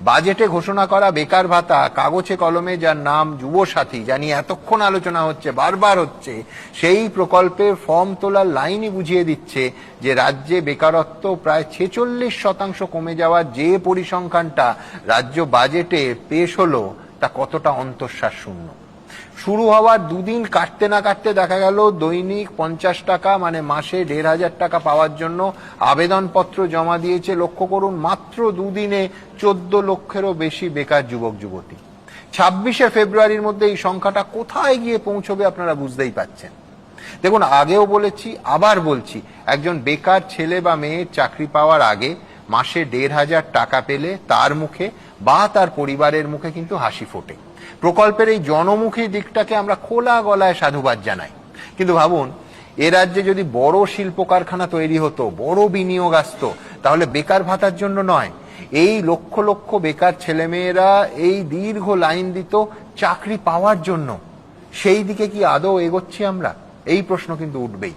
বাজেটে ঘোষণা করা বেকার ভাতা, কাগজে কলমে যার নাম যুবসাথী, যা নিয়ে এতক্ষণ আলোচনা হচ্ছে, বারবার হচ্ছে, সেই প্রকল্পের ফর্ম তোলার লাইনই বুঝিয়ে দিচ্ছে যে রাজ্যে বেকারত্ব প্রায় 46% কমে যাওয়ার যে পরিসংখ্যানটা রাজ্য বাজেটে পেশ হলো তা কতটা অন্তঃশ্বাস শূন্য। শুরু হওয়ার দুদিন কাটতে না কাটতে দেখা গেল দৈনিক 50 টাকা মানে মাসে 1500 টাকা পাওয়ার জন্য আবেদনপত্র জমা দিয়েছে, লক্ষ্য করুন, মাত্র দুদিনে 14 লক্ষেরও বেশি বেকার যুবক যুবতী। 26শে ফেব্রুয়ারির মধ্যে এই সংখ্যাটা কোথায় গিয়ে পৌঁছবে আপনারা বুঝতেই পাচ্ছেন। দেখুন, আগেও বলেছি, আবার বলছি, একজন বেকার ছেলে বা মেয়ের চাকরি পাওয়ার আগে মাসে 1500 টাকা পেলে তার মুখে বা তার পরিবারের মুখে কিন্তু হাসি ফোটে। প্রকল্পের এই জনমুখী দিকটাকে আমরা খোলা গলায় সাধুবাদ জানাই। কিন্তু ভাবুন, এ রাজ্যে যদি বড় শিল্প কারখানা তৈরি হতো, বড় বিনিয়োগ আসতো, তাহলে বেকার ভাতার জন্য নয়, এই লক্ষ লক্ষ বেকার ছেলেমেয়েরা এই দীর্ঘ লাইন দিত চাকরি পাওয়ার জন্য। সেই দিকে কি আদৌ এগোচ্ছি আমরা? এই প্রশ্ন কিন্তু উঠবেই।